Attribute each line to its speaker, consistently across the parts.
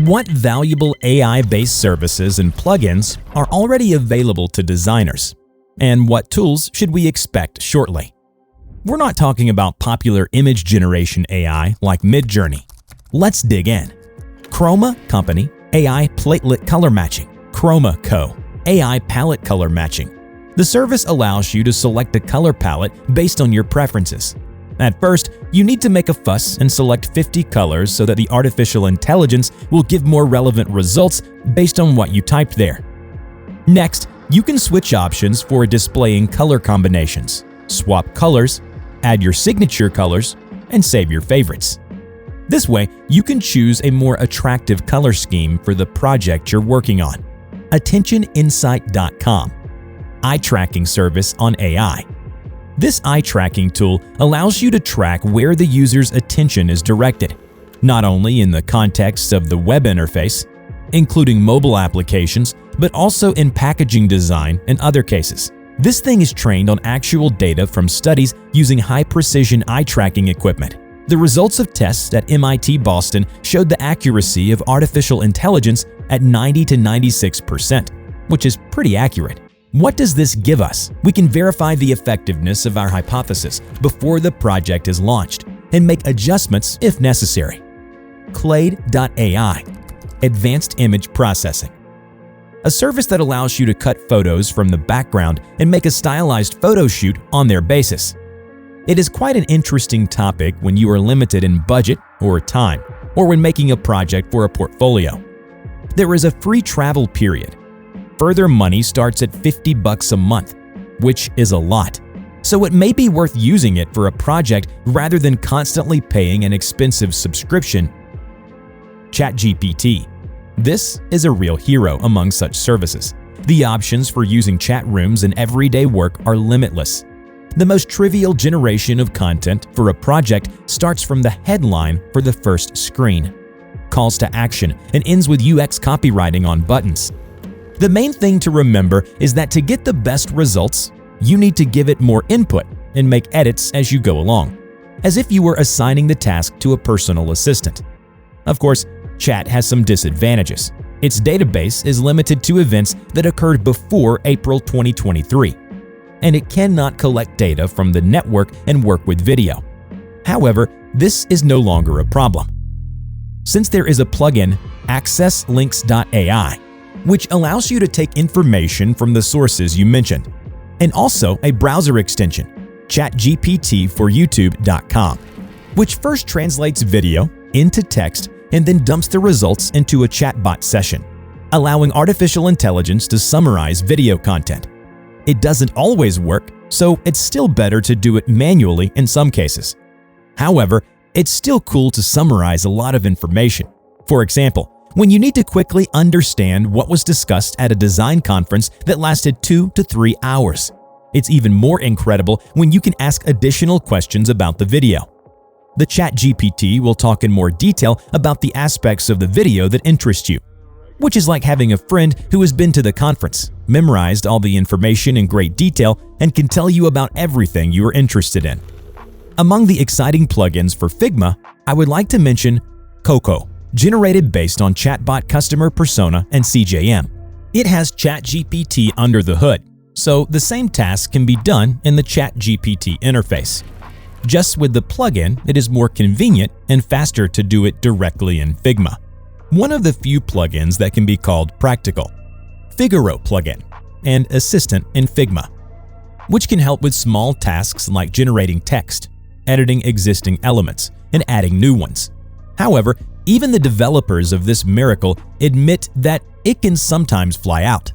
Speaker 1: What valuable AI-based services and plugins are already available to designers? And what tools should we expect shortly? We're not talking about popular image generation AI like Midjourney. Let's dig in. Chroma Company AI Platelet Color Matching, Chroma Co. AI Palette Color Matching. The service allows you to select a color palette based on your preferences. At first, you need to make a fuss and select 50 colors so that the artificial intelligence will give more relevant results based on what you typed there. Next, you can switch options for displaying color combinations, swap colors, add your signature colors, and save your favorites. This way, you can choose a more attractive color scheme for the project you're working on. AttentionInsight.com, eye tracking service on AI. This eye tracking tool allows you to track where the user's attention is directed, not only in the context of the web interface, including mobile applications, but also in packaging design and other cases. This thing is trained on actual data from studies using high-precision eye tracking equipment. The results of tests at MIT Boston showed the accuracy of artificial intelligence at 90 to 96%, which is pretty accurate. What does this give us? We can verify the effectiveness of our hypothesis before the project is launched and make adjustments if necessary. Clade.ai, Advanced Image Processing. A service that allows you to cut photos from the background and make a stylized photo shoot on their basis. It is quite an interesting topic when you are limited in budget or time, or when making a project for a portfolio. There is a free travel period. Further money starts at $50 a month, which is a lot. So it may be worth using it for a project rather than constantly paying an expensive subscription. ChatGPT. This is a real hero among such services. The options for using chat rooms in everyday work are limitless. The most trivial generation of content for a project starts from the headline for the first screen, calls to action, and ends with UX copywriting on buttons. The main thing to remember is that to get the best results, you need to give it more input and make edits as you go along, as if you were assigning the task to a personal assistant. Of course, chat has some disadvantages. Its database is limited to events that occurred before April 2023, and it cannot collect data from the network and work with video. However, this is no longer a problem, since there is a plugin, AccessLinks.ai, which allows you to take information from the sources you mentioned, and also a browser extension, ChatGPT for YouTube.com, which first translates video into text and then dumps the results into a chatbot session, allowing artificial intelligence to summarize video content. It doesn't always work, so it's still better to do it manually in some cases. However, it's still cool to summarize a lot of information. For example, when you need to quickly understand what was discussed at a design conference that lasted 2 to 3 hours. It's even more incredible when you can ask additional questions about the video. The ChatGPT will talk in more detail about the aspects of the video that interest you, which is like having a friend who has been to the conference, memorized all the information in great detail, and can tell you about everything you are interested in. Among the exciting plugins for Figma, I would like to mention Coco, generated based on chatbot customer persona and CJM. It has ChatGPT under the hood, so the same task can be done in the ChatGPT interface. Just with the plugin, it is more convenient and faster to do it directly in Figma. One of the few plugins that can be called practical, Figaro plugin, and Assistant in Figma, which can help with small tasks like generating text, editing existing elements, and adding new ones. However, even the developers of this miracle admit that it can sometimes fly out.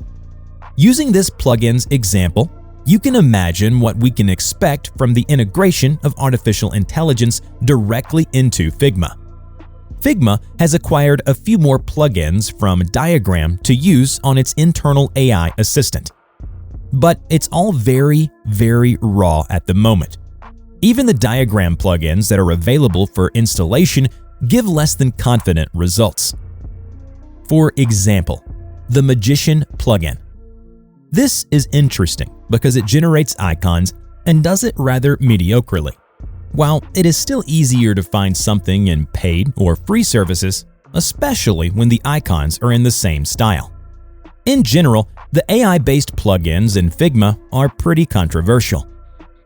Speaker 1: Using this plugin's example, you can imagine what we can expect from the integration of artificial intelligence directly into Figma. Figma has acquired a few more plugins from Diagram to use on its internal AI assistant. But it's all very, very raw at the moment. Even the Diagram plugins that are available for installation give less than confident results. For example, the Magician plugin. This is interesting because it generates icons and does it rather mediocrely. While it is still easier to find something in paid or free services, especially when the icons are in the same style. In general, the AI-based plugins in Figma are pretty controversial.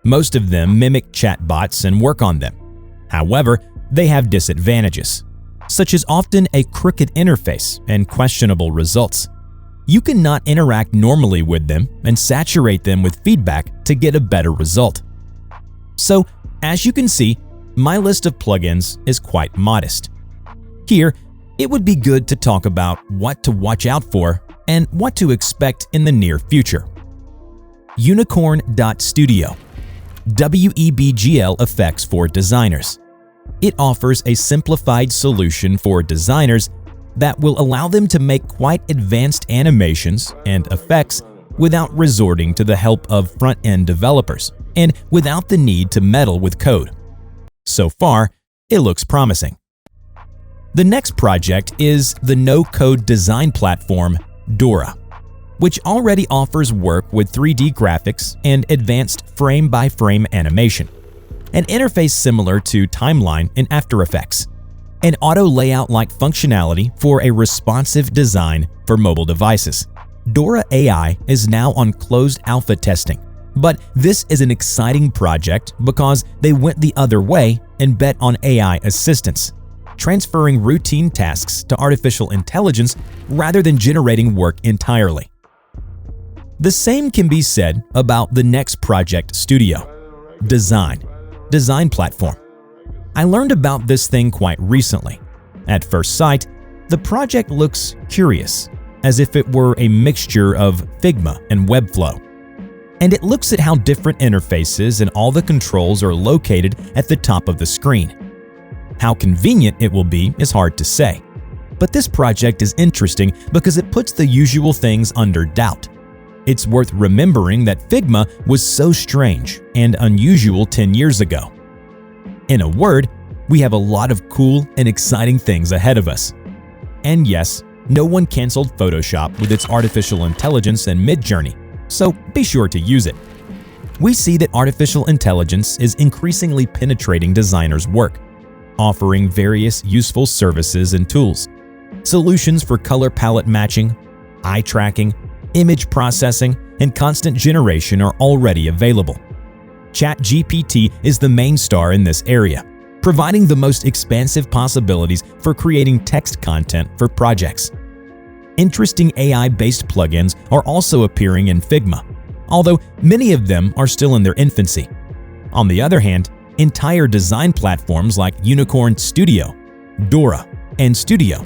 Speaker 1: Most of them mimic chatbots and work on them. However, they have disadvantages, such as often a crooked interface and questionable results. You cannot interact normally with them and saturate them with feedback to get a better result. So, as you can see, my list of plugins is quite modest. Here, it would be good to talk about what to watch out for and what to expect in the near future. Unicorn.studio. WEBGL effects for designers. It offers a simplified solution for designers that will allow them to make quite advanced animations and effects without resorting to the help of front-end developers and without the need to meddle with code. So far, it looks promising. The next project is the no-code design platform Dora, which already offers work with 3D graphics and advanced frame-by-frame animation, an interface similar to Timeline in After Effects, an auto-layout-like functionality for a responsive design for mobile devices. Dora AI is now on closed alpha testing, but this is an exciting project because they went the other way and bet on AI assistance, transferring routine tasks to artificial intelligence rather than generating work entirely. The same can be said about the next project studio, Design platform. I learned about this thing quite recently. At first sight, the project looks curious, as if it were a mixture of Figma and Webflow. And it looks at how different interfaces and all the controls are located at the top of the screen. How convenient it will be is hard to say, but this project is interesting because it puts the usual things under doubt. It's worth remembering that Figma was so strange and unusual 10 years ago. In a word, we have a lot of cool and exciting things ahead of us. And yes, no one canceled Photoshop with its artificial intelligence and Midjourney, so be sure to use it. We see that artificial intelligence is increasingly penetrating designers' work, offering various useful services and tools. Solutions for color palette matching, eye tracking, image processing, and constant generation are already available. ChatGPT is the main star in this area, providing the most expansive possibilities for creating text content for projects. Interesting AI-based plugins are also appearing in Figma, although many of them are still in their infancy. On the other hand, entire design platforms like Unicorn Studio, Dora, and Studio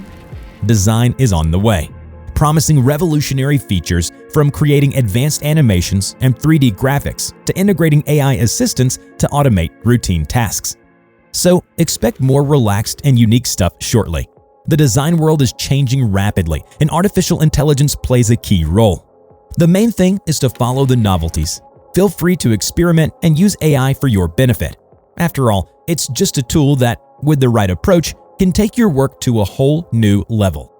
Speaker 1: Design is on the way, promising revolutionary features from creating advanced animations and 3D graphics to integrating AI assistants to automate routine tasks. So expect more relaxed and unique stuff shortly. The design world is changing rapidly, and artificial intelligence plays a key role. The main thing is to follow the novelties. Feel free to experiment and use AI for your benefit. After all, it's just a tool that, with the right approach, can take your work to a whole new level.